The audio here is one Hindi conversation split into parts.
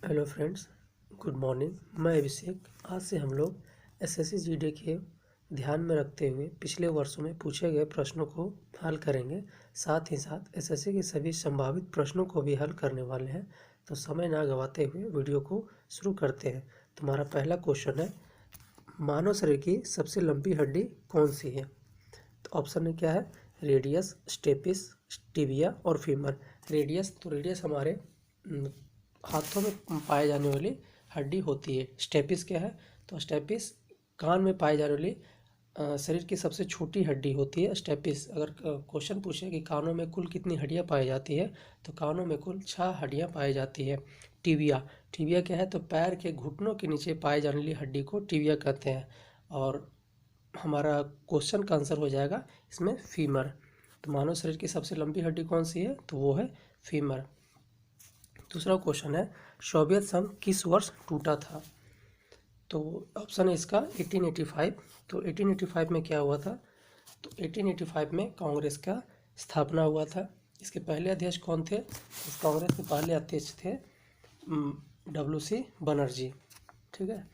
Hello friends, good morning. मैं अभिषेक। आज से हम लोग एसएससी जीडी के ध्यान में रखते हुए पिछले वर्षों में पूछे गए प्रश्नों को हल करेंगे। साथ ही साथ एसएससी के सभी संभावित प्रश्नों को भी हल करने वाले हैं। तो समय ना गंवाते हुए वीडियो को शुरू करते हैं। तुम्हारा पहला क्वेश्चन है, मानव शरीर की सबसे लंबी हड्डी कौन सी है? तो ऑप्शन में क्या है? रेडियस, स्टेपिस, टिबिया और फीमर। रेडियस, तो रेडियस हमारे हाथों में पाए जाने वाली हड्डी होती है। स्टेपिस क्या है? तो स्टेपिस कान में पाई जाने वाली शरीर की सबसे छोटी हड्डी होती है स्टेपिस। अगर क्वेश्चन पूछे कि कानों में कुल कितनी हड्डियां पाई जाती है, तो कानों में कुल 6 हड्डियां पाई जाती है। टिबिया, टिबिया क्या है? तो पैर के घुटनों के नीचे पाई जाने वाली हड्डी को टिबिया कहते हैं। और हमारा क्वेश्चन का आंसर हो जाएगा इसमें फीमर। तो मानव शरीर की सबसे लंबी हड्डी कौन सी है? तो वो है फीमर। दूसरा क्वेश्चन है, सोवियत संघ किस वर्ष टूटा था? तो ऑप्शन है इसका 1885। तो 1885 में क्या हुआ था? तो 1885 में कांग्रेस का स्थापना हुआ था। इसके पहले अध्यक्ष कौन थे? इस कांग्रेस के पहले अध्यक्ष थे WC बनर्जी। ठीक है।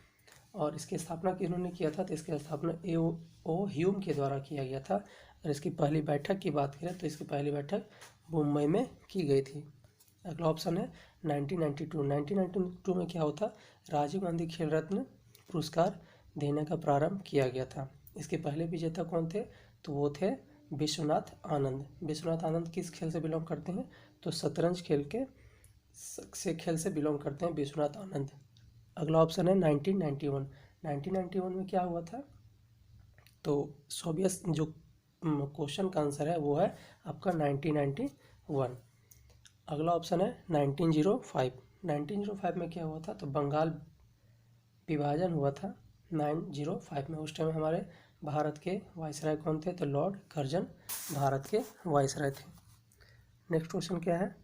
और इसकी स्थापना किन्होंने किया था? तो इसकी स्थापना A.O. ह्यूम के द्वारा किया गया था। और इसकी पहली बैठक की बात करें तो इसकी पहली बैठक मुंबई में की गई थी। अगला ऑप्शन है 1992। 1992 में क्या होता? राजीव गांधी खेल रत्न पुरस्कार देने का प्रारंभ किया गया था। इसके पहले विजेता कौन थे? तो वो थे विश्वनाथ आनंद। विश्वनाथ आनंद किस खेल से बिलोंग करते हैं? तो शतरंज खेल से बिलोंग करते हैं विश्वनाथ आनंद। अगला ऑप्शन है 1991। 1991 में क्या हुआ था? तो सोवियत जो क्वेश्चन का आंसर है वो है आपका 1991। अगला ऑप्शन है 1905। 1905 में क्या हुआ था? तो बंगाल विभाजन हुआ था 1905 में। उस टाइम हमारे भारत के वायसराय कौन थे? तो लॉर्ड कर्जन भारत के वायसराय थे। नेक्स्ट क्वेश्चन क्या है,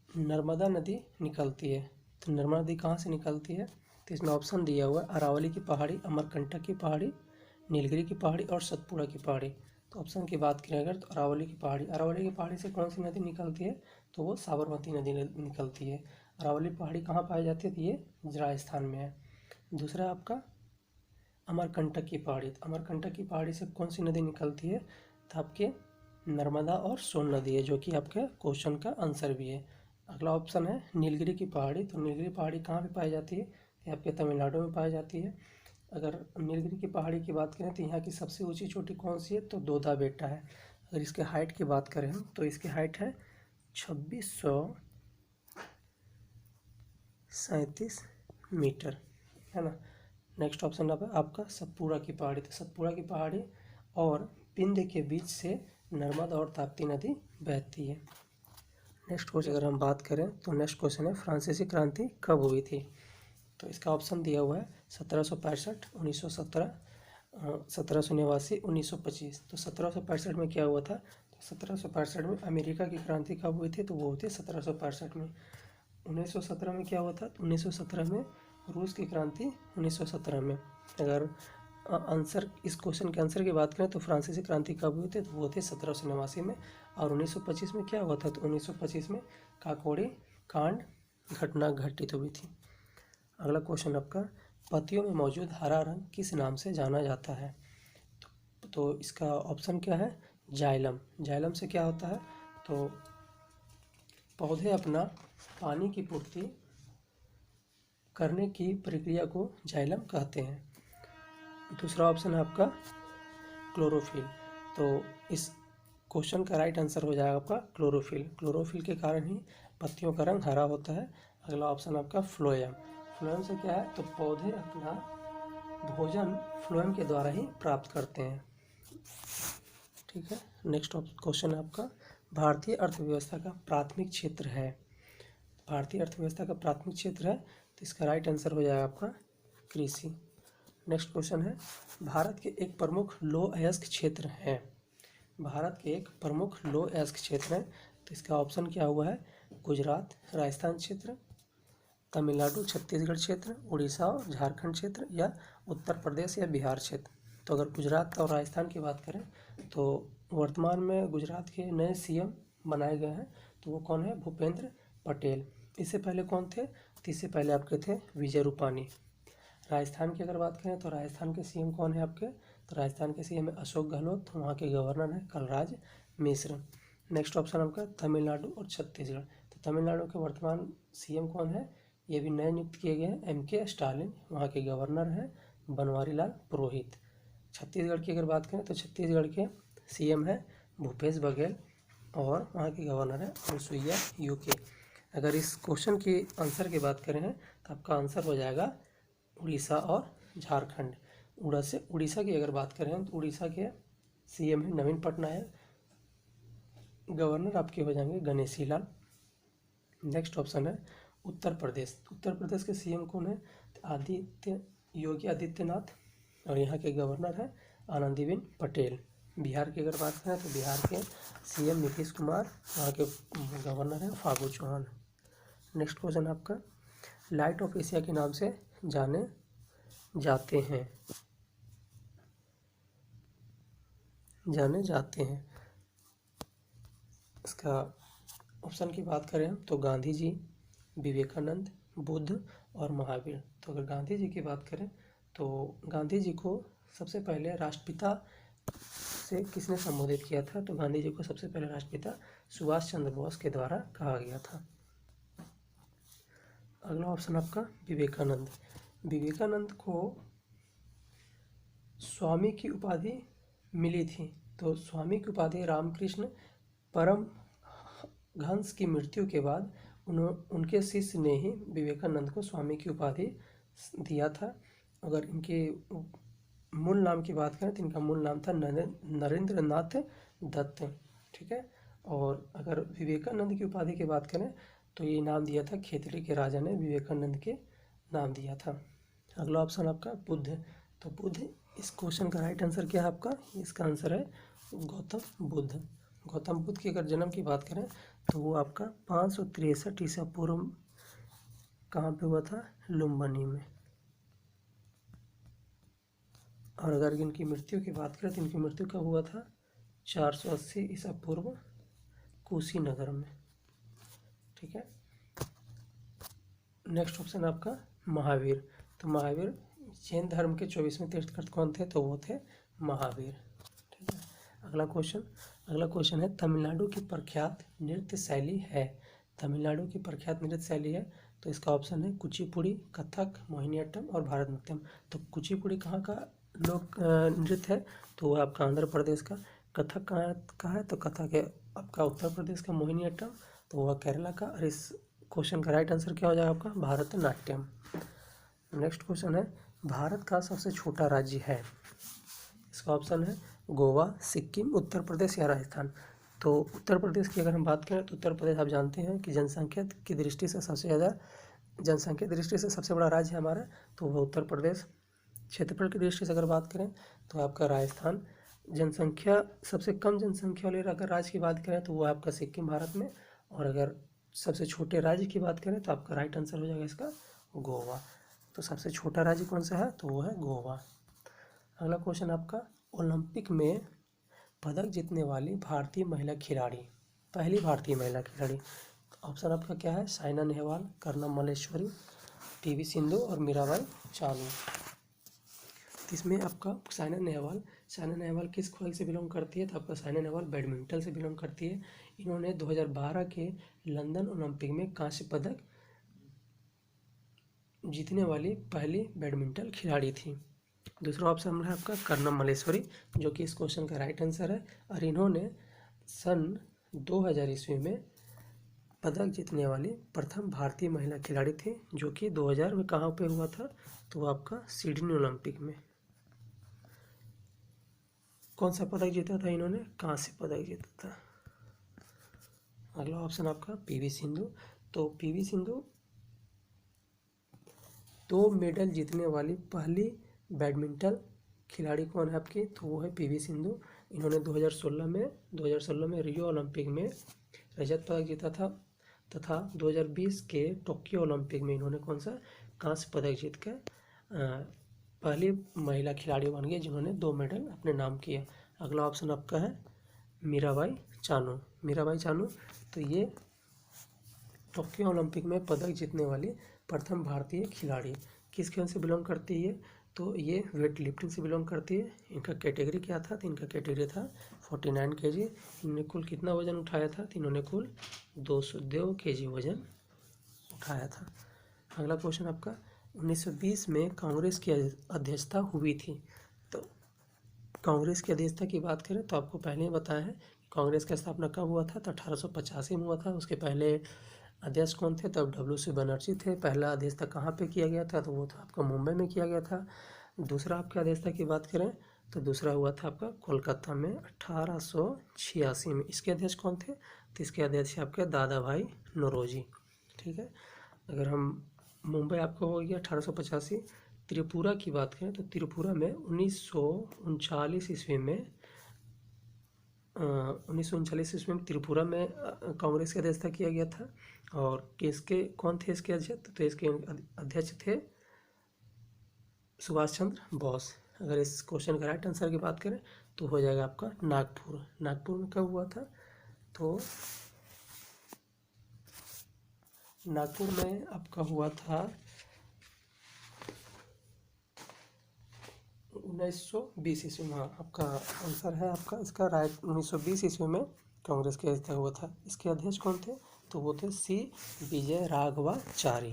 नर्मदा नदी निकलती है। तो नर्मदा नदी कहाँ से निकलती है? तो इसमें ऑप्शन दिया हुआ है अरावली की पहाड़ी, अमरकंटक की पहाड़ी, नीलगिरी की पहाड़ी और सतपुड़ा की पहाड़ी। तो ऑप्शन की बात करें अगर, तो अरावली की पहाड़ी। अरावली की पहाड़ी से कौन सी नदी निकलती है? तो वो साबरमती नदी निकलती है। अरावली पहाड़ी कहाँ पाई जाती है? तो ये राजस्थान में है। दूसरा आपका अमरकंटक की पहाड़ी। तो अमरकंटक की पहाड़ी से कौन सी नदी निकलती है? तो आपके नर्मदा और सोन नदी है, जो कि आपके क्वेश्चन का आंसर भी है। अगला ऑप्शन है नीलगिरी की पहाड़ी। तो नीलगिरी पहाड़ी कहाँ पे पाई जाती है? ये आपके तमिलनाडु में पाई जाती है। अगर नीलगिरी की पहाड़ी की बात करें तो यहाँ की सबसे ऊंची चोटी कौन सी है? तो दोदा बेटा है। अगर इसके हाइट की बात करें हम तो इसकी हाइट है 2637 मीटर, है ना। नेक्स्ट ऑप्शन आपका सतपुड़ा की पहाड़ी। तो सतपुड़ा की पहाड़ी और विंध्य के बीच से नर्मदा और ताप्ती नदी बहती है। नेक्स्ट क्वेश्चन अगर हम बात करें तो नेक्स्ट क्वेश्चन है, फ्रांसीसी क्रांति कब हुई थी? तो इसका ऑप्शन दिया हुआ है 1765, 1917, 1789, 1925। तो 1765 में क्या हुआ था? तो 1765 में अमेरिका की क्रांति कब हुई थी? तो वो हुई थी 1765 में। 1917 में क्या हुआ था? तो 1917 में रूस की क्रांति 1917 में। अगर आंसर इस क्वेश्चन के आंसर की बात करें तो फ्रांसीसी क्रांति कब हुई थी? तो वो थे 1789 में। और 1925 में क्या हुआ था? तो 1925 में काकोड़ी कांड घटना घटित हुई थी। अगला क्वेश्चन आपका, पत्तियों में मौजूद हरा रंग किस नाम से जाना जाता है? तो इसका ऑप्शन क्या है? जाइलम। जाइलम से क्या होता है? तो पौधे अपना पानी की पूर्ति करने की प्रक्रिया को जाइलम कहते हैं। दूसरा ऑप्शन है आपका क्लोरोफिल। तो इस क्वेश्चन का राइट आंसर हो जाएगा आपका क्लोरोफिल। क्लोरोफिल के कारण ही पत्तियों का रंग हरा होता है। अगला ऑप्शन आपका फ्लोएम। फ्लोएम से क्या है? तो पौधे अपना भोजन फ्लोएम के द्वारा ही प्राप्त करते हैं। ठीक है। नेक्स्ट क्वेश्चन है आपका, भारतीय अर्थव्यवस्था का प्राथमिक क्षेत्र है। भारतीय अर्थव्यवस्था का प्राथमिक क्षेत्र है, तो इसका राइट आंसर हो जाएगा आपका कृषि। नेक्स्ट क्वेश्चन है, भारत के एक प्रमुख लौह अयस्क क्षेत्र है। भारत के एक प्रमुख लौह अयस्क क्षेत्र है, तो इसका ऑप्शन क्या हुआ है? गुजरात, राजस्थान क्षेत्र, तमिलनाडु, छत्तीसगढ़ क्षेत्र, उड़ीसा और झारखंड क्षेत्र, या उत्तर प्रदेश या बिहार क्षेत्र। तो अगर गुजरात और राजस्थान की बात करें तो वर्तमान में गुजरात के नए CM बनाए गए हैं, तो वो कौन है? भूपेंद्र पटेल। इससे पहले कौन थे? तो इससे पहले आपके थे विजय रूपानी। राजस्थान की अगर बात करें तो राजस्थान के सीएम कौन है आपके? तो राजस्थान के सीएम है अशोक गहलोत, वहाँ के गवर्नर है कलराज मिश्र। नेक्स्ट ऑप्शन आपका तमिलनाडु और छत्तीसगढ़। तो तमिलनाडु के वर्तमान सीएम कौन है? ये भी नए नियुक्त किए गए हैं एम.के. स्टालिन, वहाँ के गवर्नर हैं बनवारी लाल पुरोहित। छत्तीसगढ़ की अगर बात करें तो छत्तीसगढ़ के सीएम है भूपेश बघेल और वहाँ के गवर्नर है अनुसुईया यूके। अगर इस क्वेश्चन की आंसर की बात करें तो आपका आंसर हो जाएगा उड़ीसा और झारखंड। उड़ीसा की अगर बात करें तो उड़ीसा के सीएम है नवीन पटनायक, गवर्नर आपके हो जाएंगे गणेशी लाल। नेक्स्ट ऑप्शन है उत्तर प्रदेश। उत्तर प्रदेश के सीएम कौन है? योगी आदित्यनाथ और यहाँ के गवर्नर है आनंदीबेन पटेल। बिहार की अगर बात करें तो बिहार के सीएम नीतीश कुमार, वहाँ के गवर्नर है फागू चौहान। नेक्स्ट क्वेश्चन आपका लाइट ऑफ एशिया के नाम से जाने जाते हैं। इसका ऑप्शन की बात करें तो गांधी जी, विवेकानंद, बुद्ध और महावीर। तो अगर गांधी जी की बात करें तो गांधी जी को सबसे पहले राष्ट्रपिता से किसने संबोधित किया था? तो गांधी जी को सबसे पहले राष्ट्रपिता सुभाष चंद्र बोस के द्वारा कहा गया था। अगला ऑप्शन आपका विवेकानंद। विवेकानंद को स्वामी की उपाधि मिली थी। तो स्वामी की उपाधि रामकृष्ण परमहंस की मृत्यु के बाद उनके शिष्य ने ही विवेकानंद को स्वामी की उपाधि दिया था। अगर इनके मूल नाम की बात करें तो इनका मूल नाम था नरेंद्र नाथ दत्त, ठीक है। और अगर विवेकानंद की उपाधि की बात करें तो ये नाम दिया था खेतड़ी के राजा ने विवेकानंद के नाम दिया था। अगला ऑप्शन आपका बुद्ध। तो बुद्ध, इस क्वेश्चन का राइट आंसर क्या है आपका? इसका आंसर है गौतम बुद्ध। गौतम बुद्ध की अगर जन्म की बात करें तो वो आपका 563 ईसा पूर्व कहाँ पे हुआ था? लुम्बिनी में। और अगर इनकी मृत्यु की बात करें तो इनकी मृत्यु कब हुआ था? 480 ईसा पूर्व कुशीनगर में, ठीक है। नेक्स्ट ऑप्शन आपका महावीर। तो महावीर जैन धर्म के 24वें तीर्थंकर कौन थे? तो वो थे महावीर, ठीक है। अगला क्वेश्चन है तमिलनाडु की प्रख्यात नृत्य शैली है। तमिलनाडु की प्रख्यात नृत्य शैली है तो इसका ऑप्शन है कुचिपुड़ी, कथक, मोहिनीअट्टम और भारतनाट्यम। तो कुचिपुड़ी कहाँ का लोक नृत्य है? तो वो आपका आंध्र प्रदेश का। कथक कहाँ का है? तो कथक है आपका उत्तर प्रदेश का। मोहिनीअट्टम तो वह केरला का। और इस क्वेश्चन का राइट आंसर क्या हो जाएगा आपका? भारतनाट्यम। नेक्स्ट क्वेश्चन है भारत का सबसे छोटा राज्य है। इसका ऑप्शन है गोवा, सिक्किम, उत्तर प्रदेश या राजस्थान। तो उत्तर प्रदेश की अगर हम बात करें तो उत्तर प्रदेश आप जानते हैं कि जनसंख्या की दृष्टि से सबसे बड़ा राज्य है हमारा, तो वह उत्तर प्रदेश। क्षेत्रफल की दृष्टि से अगर बात करें तो आपका राजस्थान। सबसे कम जनसंख्या वाले अगर राज्य की बात करें तो वो आपका सिक्किम भारत में। और अगर सबसे छोटे राज्य की बात करें तो आपका राइट आंसर हो जाएगा इसका गोवा। तो सबसे छोटा राज्य कौन सा है? तो वो है गोवा। अगला क्वेश्चन आपका ओलंपिक में पदक जीतने वाली भारतीय महिला खिलाड़ी, पहली भारतीय महिला खिलाड़ी। ऑप्शन आपका क्या है? साइना नेहवाल, कर्णम मल्लेश्वरी, पीवी सिंधु और मीराबाई चानू। इसमें आपका साइना नेहवाल किस खेल से बिलोंग करती है? तो आपका साइना नेहवाल बैडमिंटन से बिलोंग करती है। इन्होंने 2012 के लंदन ओलंपिक में कांस्य पदक जीतने वाली पहली बैडमिंटन खिलाड़ी थी। दूसरा ऑप्शन है आपका कर्णम मल्लेश्वरी, जो कि इस क्वेश्चन का राइट आंसर है। और इन्होंने सन 2000 ईस्वी में पदक जीतने वाली प्रथम भारतीय महिला खिलाड़ी थी, जो कि 2000 में कहाँ पे हुआ था? तो आपका सिडनी ओलंपिक में। कौन सा पदक जीता था इन्होंने? कांस्य पदक जीता था। अगला ऑप्शन आपका पीवी सिंधु। तो पीवी सिंधु 2 मेडल जीतने वाली पहली बैडमिंटन खिलाड़ी कौन है आपकी? तो वो है पीवी सिंधु। इन्होंने 2016 में रियो ओलंपिक में रजत पदक जीता था तथा 2020 के टोक्यो ओलंपिक में इन्होंने कौन सा कांस्य पदक जीतकर पहली महिला खिलाड़ी बन गई जिन्होंने 2 मेडल अपने नाम किया। अगला ऑप्शन आपका है मीराबाई चानू। तो ये टोक्यो ओलंपिक में पदक जीतने वाली प्रथम भारतीय खिलाड़ी किस खेल से बिलोंग करती है? तो ये वेट लिफ्टिंग से बिलोंग करती है। इनका कैटेगरी क्या था? तो इनका कैटेगरी था 49 kg। इन्होंने कुल कितना वजन उठाया था? तो इन्होंने कुल 202 kg वजन उठाया था। अगला क्वेश्चन आपका 1920 में कांग्रेस की अध्यक्षता हुई थी। तो कांग्रेस की अध्यक्षता की बात करें तो आपको पहले ही बताया है कांग्रेस का स्थापना कब हुआ था? तो 1885 में हुआ था। उसके पहले अध्यक्ष कौन थे? तब WC बनर्जी थे। पहला अध्यक्षता कहाँ पे किया गया था? तो वो था आपका मुंबई में किया गया था। दूसरा आपका अध्यक्षता की बात करें तो दूसरा हुआ था आपका कोलकाता में 1886 में। इसके अध्यक्ष कौन थे? तो इसके अध्यक्ष आपके दादा भाई नौरोजी। ठीक है। अगर हम मुंबई आपका हो गया 1885। त्रिपुरा की बात करें तो त्रिपुरा में 1939 ईस्वी में 1939 ईस्वी में त्रिपुरा में कांग्रेस की अध्यक्षता किया गया था। और किसके कौन थे इसके अध्यक्ष? तो इसके अध्यक्ष थे सुभाष चंद्र बोस। अगर इस क्वेश्चन का राइट आंसर की बात करें तो हो जाएगा आपका नागपुर। नागपुर में कब हुआ था? तो नागपुर में आपका हुआ था 1920 ईस्वी में। आपका आंसर है आपका इसका राइट 1920 ईस्वी में कांग्रेस की अध्यक्षता हुआ था। इसके अध्यक्ष कौन थे? तो वो थे सी विजय राघवाचारी।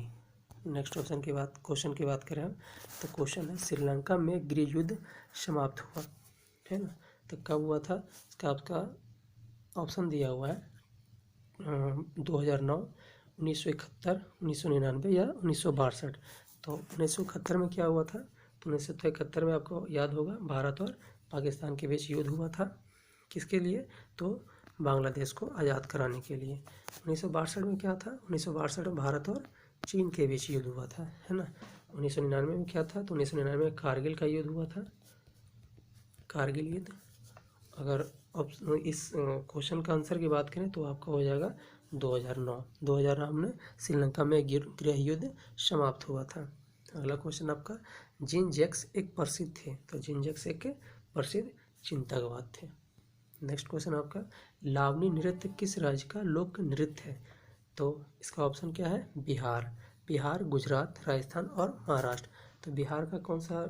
नेक्स्ट क्वेश्चन की बात करें हम तो क्वेश्चन है श्रीलंका में गृह युद्ध समाप्त हुआ है ना? तो कब हुआ था? इसका आपका ऑप्शन दिया हुआ है 2009, 1971, 1999 या 1962। तो 1971 में क्या हुआ था? तो 1971 में आपको याद होगा भारत और पाकिस्तान के बीच युद्ध हुआ था। किसके लिए? तो बांग्लादेश को आज़ाद कराने के लिए। 1962 में क्या था? 1962 में भारत और चीन के बीच युद्ध हुआ था, है ना। 1999 में क्या था? तो 1999 में कारगिल का युद्ध हुआ था, कारगिल युद्ध। अगर इस क्वेश्चन का आंसर की बात करें तो आपका हो जाएगा 2009 में श्रीलंका में गृह युद्ध समाप्त हुआ था। अगला क्वेश्चन आपका जीन जैक्स एक प्रसिद्ध थे। तो जीन जैक्स एक प्रसिद्ध चिंतकवाद थे। नेक्स्ट क्वेश्चन आपका लावनी नृत्य किस राज्य का लोक नृत्य है? तो इसका ऑप्शन क्या है? बिहार, गुजरात, राजस्थान और महाराष्ट्र। तो बिहार का कौन सा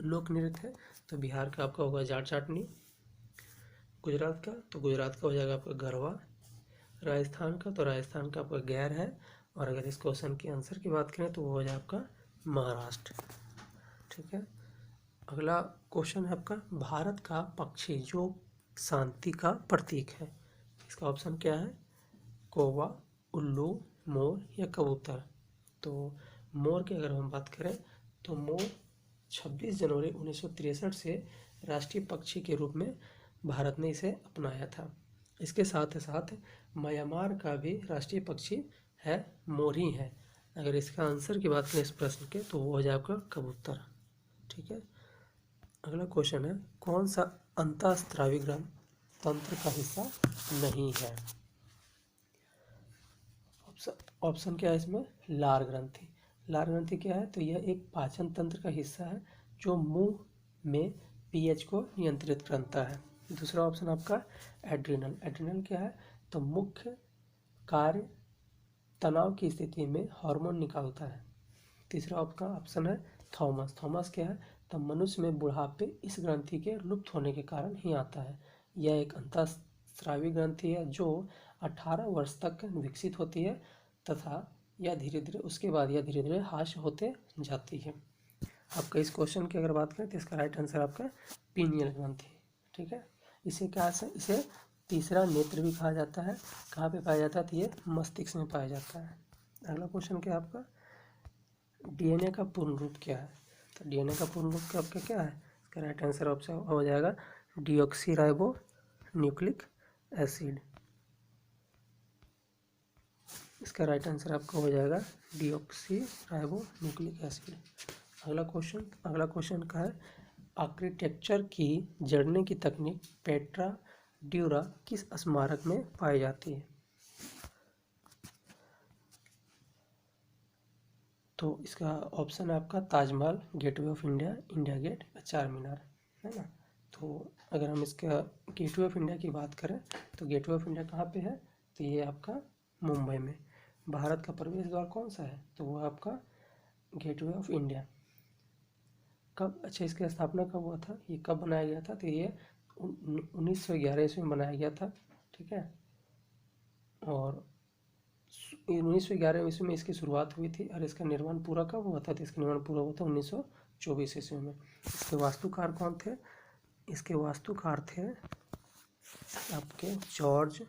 लोक नृत्य है? तो बिहार का आपका होगा जाट जाटनी। गुजरात का तो गुजरात का हो जाएगा आपका गरबा। राजस्थान का तो राजस्थान का आपका गैर है। और अगर इस क्वेश्चन के आंसर की बात करें तो वो हो जाए आपका महाराष्ट्र। ठीक है। अगला क्वेश्चन है आपका भारत का पक्षी जो शांति का प्रतीक है। इसका ऑप्शन क्या है? कौवा, उल्लू, मोर या कबूतर। तो मोर की अगर हम बात करें तो मोर 26 जनवरी 1963 से राष्ट्रीय पक्षी के रूप में भारत ने इसे अपनाया था। इसके साथ साथ म्यांमार का भी राष्ट्रीय पक्षी है मोर ही है। अगर इसका आंसर की बात करें इस प्रश्न के तो वो हो जाए आपका कबूतर। ठीक है। अगला क्वेश्चन है कौन सा अंतःस्रावी ग्रंथ तंत्र का हिस्सा नहीं है? ऑप्शन क्या है इसमें? लार ग्रंथि। लार ग्रंथि क्या है? तो यह एक पाचन तंत्र का हिस्सा है जो मुंह में पीएच को नियंत्रित करता है। दूसरा ऑप्शन आपका एड्रिनल। एड्रिनल क्या है? तो मुख्य कार्य तनाव की स्थिति में हार्मोन निकालता है। तीसरा आपका ऑप्शन है थॉमस। थॉमस क्या है? तो मनुष्य में बुढ़ापे इस ग्रंथि के लुप्त होने के कारण ही आता है। यह एक अंतःस्रावी ग्रंथि है जो 18 वर्ष तक विकसित होती है तथा यह धीरे धीरे ह्रास होते जाती है। आपका इस क्वेश्चन की अगर बात करें तो इसका राइट आंसर आपका पीनियल ग्रंथि। ठीक है। इसे क्या है? इसे तीसरा नेत्र भी कहा जाता है। कहाँ पे पाया जाता है? तो ये मस्तिष्क में पाया जाता है। अगला क्वेश्चन क्या है आपका डीएनए का पूर्ण रूप क्या है? तो डीएनए का पूर्ण रूप आपका क्या है? इसका राइट आंसर ऑप्शन हो जाएगा डीऑक्सीराइबो न्यूक्लिक एसिड। इसका राइट आंसर आपका हो जाएगा डीऑक्सीराइबो न्यूक्लिक एसिड। अगला क्वेश्चन का है आर्किटेक्चर की जड़ने की तकनीक पेट्रा ड्यूरा किस स्मारक में पाई जाती है? तो इसका ऑप्शन है आपका Taj Mahal, gateway of India, India gate, Charminar, है ना। तो अगर हम इसका गेटवे ऑफ इंडिया की बात करें तो गेटवे ऑफ इंडिया कहाँ पे है? तो ये आपका मुंबई में। भारत का प्रवेश द्वार कौन सा है? तो वो आपका गेटवे ऑफ इंडिया। कब, अच्छा इसकी स्थापना कब हुआ था, ये कब बनाया गया था? तो ये 1911 ईस्वी में बनाया गया था, ठीक है। और 1911 ईस्वी में इसकी शुरुआत हुई थी और इसका निर्माण पूरा कब हुआ था? तो इसका निर्माण पूरा हुआ था 1924 ईस्वी में। इसके वास्तुकार कौन थे? इसके वास्तुकार थे आपके जॉर्ज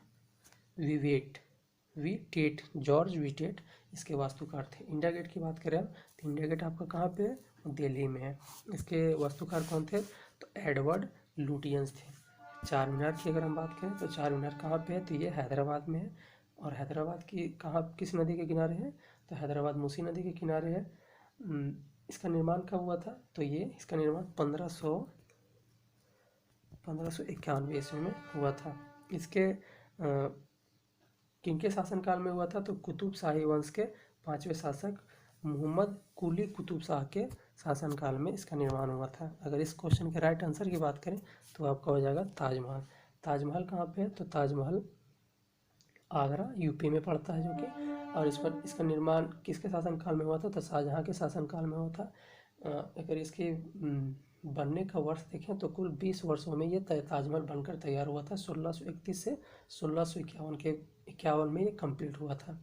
वीटेट, जॉर्ज वीटेट इसके वास्तुकार थे। इंडिया गेट की बात करें तो इंडिया गेट आपका कहाँ पे है? दिल्ली में है। इसके वास्तुकार कौन थे? तो एडवर्ड लुटियंस थे। चार मीनार की अगर हम बात करें तो चार मीनार कहाँ पे है? तो ये हैदराबाद में है। और हैदराबाद की कहाँ, किस नदी के किनारे है? तो हैदराबाद मूसी नदी के किनारे है। इसका निर्माण कब हुआ था? तो ये इसका निर्माण 1591 ईस्वी में हुआ था। इसके किनके शासनकाल में हुआ था? तो कुतुब शाही वंश के 5वें शासक मोहम्मद कुली कुतुब शाह के शासनकाल में इसका निर्माण हुआ था। अगर इस क्वेश्चन के राइट आंसर की बात करें तो आपका हो जाएगा ताजमहल। ताजमहल कहाँ पे है? तो ताजमहल आगरा यूपी में पड़ता है जो कि, और इस पर इसका निर्माण किसके शासनकाल में हुआ था? तो शाहजहाँ के शासनकाल में हुआ था। अगर इसके बनने का वर्ष देखें तो कुल 20 वर्षों में ये ताजमहल बनकर तैयार हुआ था। 1631 से 1651 में ये कंप्लीट हुआ था।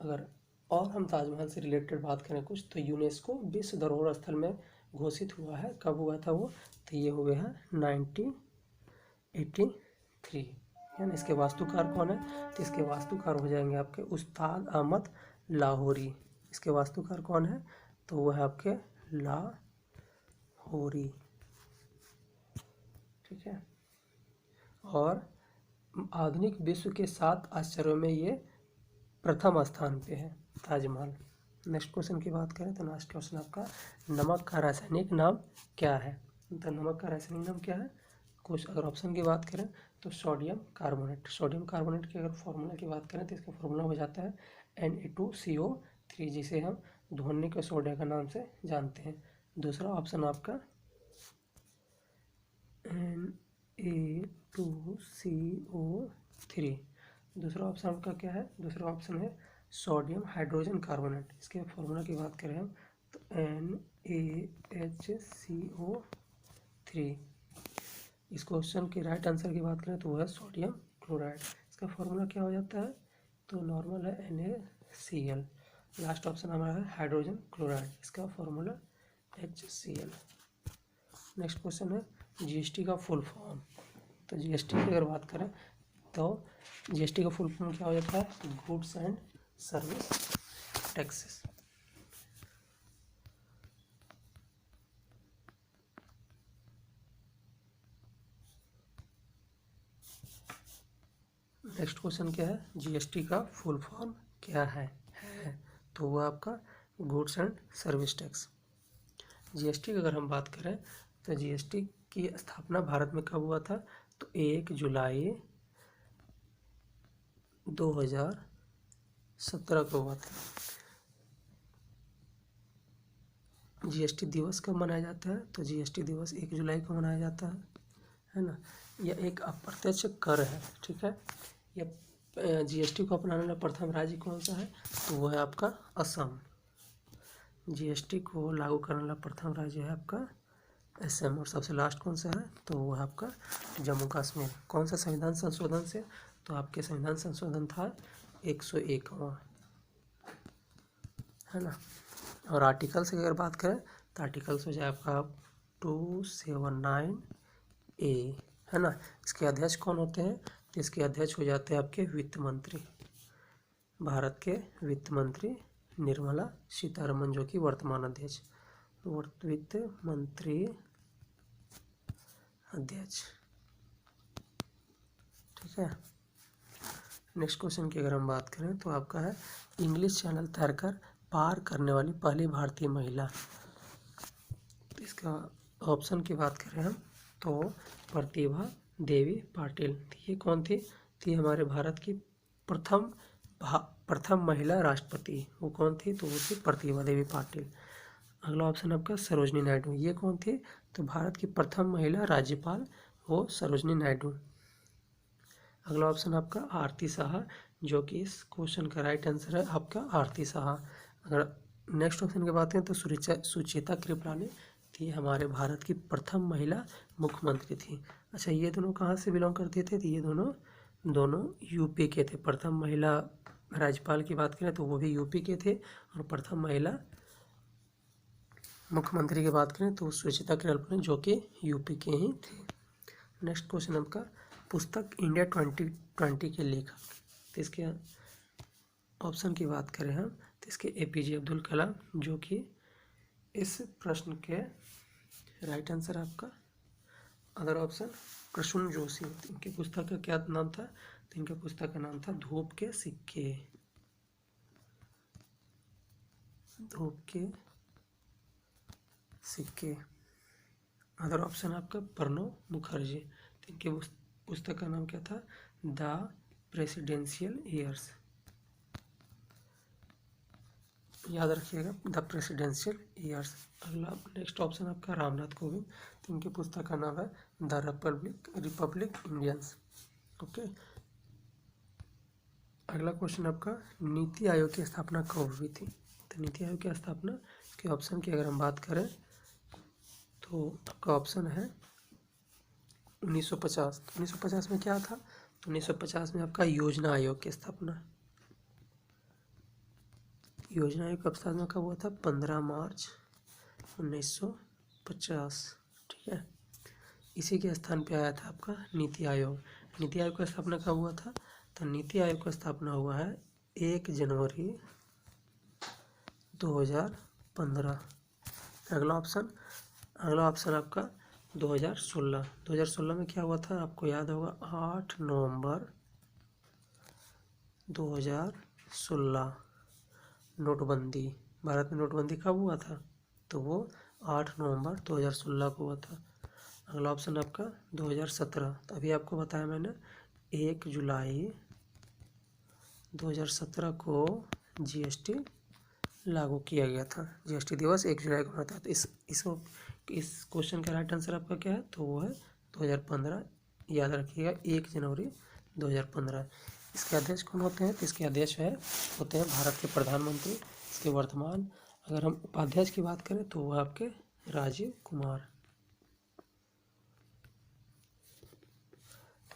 अगर और हम ताजमहल से रिलेटेड बात करें कुछ, तो यूनेस्को विश्व धरोहर स्थल में घोषित हुआ है। कब हुआ था वो? तो ये हुए हैं 1983, है ना। इसके वास्तुकार कौन है? तो इसके वास्तुकार हो जाएंगे आपके उस्ताद अहमद लाहौरी। इसके वास्तुकार कौन है? तो वो है आपके लाहौरी, ठीक है। और आधुनिक विश्व के 7 आश्चर्यों में ये प्रथम स्थान पे है ताजमहल। नेक्स्ट क्वेश्चन की बात करें तो नेक्स्ट क्वेश्चन आपका, नमक का रासायनिक नाम क्या है? तो नमक का रासायनिक नाम क्या है? कुछ अगर ऑप्शन की बात करें तो सोडियम कार्बोनेट। सोडियम कार्बोनेट की अगर फॉर्मूला की बात करें तो इसका फॉर्मूला हो जाता है Na2CO3, जिसे हम ध्वनिक सोडा के नाम से जानते हैं। दूसरा ऑप्शन आपका Na2CO3। दूसरा ऑप्शन आपका क्या है? दूसरा ऑप्शन है सोडियम हाइड्रोजन कार्बोनेट। इसके फॉर्मूला की बात करें हम तो NaHCO3। इस क्वेश्चन के राइट आंसर की बात करें तो वह है सोडियम क्लोराइड। इसका फॉर्मूला क्या हो जाता है? तो नॉर्मल है NaCl। लास्ट ऑप्शन हमारा है हाइड्रोजन क्लोराइड, इसका फॉर्मूला HCl। नेक्स्ट क्वेश्चन है जीएसटी का फुल फॉर्म। तो जीएसटी की अगर बात करें तो जीएसटी का फुल फॉर्म क्या हो जाता है? Goods and service taxes. Next question क्या है? जीएसटी का फुल फॉर्म क्या है? तो वो आपका goods and service tax. GST की अगर हम बात करें तो जीएसटी की स्थापना भारत में कब हुआ था? तो 1 जुलाई 2017 को हुआ था। जीएसटी दिवस कब मनाया जाता है? तो जीएसटी दिवस 1 जुलाई को मनाया जाता है ना। यह एक अप्रत्यक्ष कर है, ठीक है। यह जीएसटी को अपनाने वाला प्रथम राज्य कौन सा है? तो वो है आपका असम। जीएसटी को लागू करने वाला प्रथम राज्य है आपका असम। और सबसे लास्ट कौन सा है? तो वो है आपका जम्मू कश्मीर। कौन सा संविधान संशोधन से? तो आपके संविधान संशोधन था 101वां, है ना। और आर्टिकल्स की अगर बात करें तो आर्टिकल्स हो जाए आपका 279A, है ना। इसके अध्यक्ष कौन होते हैं? तो इसके अध्यक्ष हो जाते हैं आपके वित्त मंत्री, भारत के वित्त मंत्री निर्मला सीतारमन, जो कि वर्तमान अध्यक्ष, वित्त मंत्री अध्यक्ष, ठीक है। नेक्स्ट क्वेश्चन की अगर हम बात करें तो आपका है इंग्लिश चैनल तैरकर पार करने वाली पहली भारतीय महिला। तो इसका ऑप्शन की बात करें हम तो प्रतिभा देवी पाटिल। ये कौन थी? थी हमारे भारत की प्रथम महिला राष्ट्रपति। वो कौन थी? तो वो थी प्रतिभा देवी पाटिल। अगला ऑप्शन आपका सरोजनी नायडू। ये कौन थी? तो भारत की प्रथम महिला राज्यपाल वो सरोजनी नायडू। अगला ऑप्शन आपका आरती साहा, जो कि इस क्वेश्चन का राइट आंसर है आपका आरती साहा। अगर नेक्स्ट ऑप्शन की बात करें तो सुचेता कृपलानी थी हमारे भारत की प्रथम महिला मुख्यमंत्री थी। अच्छा, ये दोनों कहाँ से बिलोंग करते थे? तो ये दोनों यूपी के थे। प्रथम महिला राज्यपाल की बात करें तो वो भी यूपी के थे, और प्रथम महिला मुख्यमंत्री की बात करें तो सुचेता कृपलानी, जो कि यूपी के ही थे। नेक्स्ट क्वेश्चन आपका, पुस्तक इंडिया 2020 के लेखक। तो इसके ऑप्शन की बात करें हम तो इसके APJ अब्दुल कलाम, जो कि इस प्रश्न के राइट आंसर आपका अदर ऑप्शन प्रसून जोशी। इनकी पुस्तक का क्या नाम था? तो इनके पुस्तक का नाम था धूप के सिक्के। धूप के सिक्के। अदर ऑप्शन आपका प्रणब मुखर्जी। तो इनके पुस्तक का नाम क्या था? The presidential years. याद रखिएगा, द प्रेसिडेंशियल ईयर्स। अगला नेक्स्ट ऑप्शन आपका रामनाथ कोविंद। तो इनकी पुस्तक का नाम है द रिपब्लिक इंडियंस। ओके। अगला क्वेश्चन आपका, नीति आयोग की स्थापना कब हुई थी? तो नीति आयोग की स्थापना के ऑप्शन की अगर हम बात करें तो आपका ऑप्शन है 1950। 1950 में क्या था? तो 1950 में आपका योजना आयोग की स्थापना। योजना आयोग का स्थापना कब हुआ था? 15 मार्च 1950। ठीक है। इसी के स्थान पे आया था आपका नीति आयोग। नीति आयोग का स्थापना कब हुआ था? तो नीति आयोग का स्थापना हुआ है 1 जनवरी 2015। अगला ऑप्शन आपका 2016। 2016 में क्या हुआ था? आपको याद होगा, 8 नवंबर 2016 नोटबंदी। भारत में नोटबंदी कब हुआ था? तो वो 8 नवंबर 2016 को हुआ था। अगला ऑप्शन आपका 2017। तो अभी आपको बताया मैंने 1 जुलाई 2017 को GST लागू किया गया था। GST दिवस 1 जुलाई को होता है। तो इस क्वेश्चन का राइट आंसर आपका क्या है? तो वो है 2015। याद रखिएगा, 1 जनवरी 2015। इसके अध्यक्ष कौन होते हैं? तो इसके अध्यक्ष होते हैं भारत के प्रधानमंत्री। इसके वर्तमान अगर हम उपाध्यक्ष की बात करें तो वह आपके राजीव कुमार।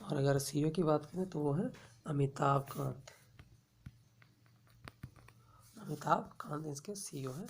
और अगर CEO की बात करें तो वो है अमिताभ कांत। अमिताभ कांत इसके CEO है।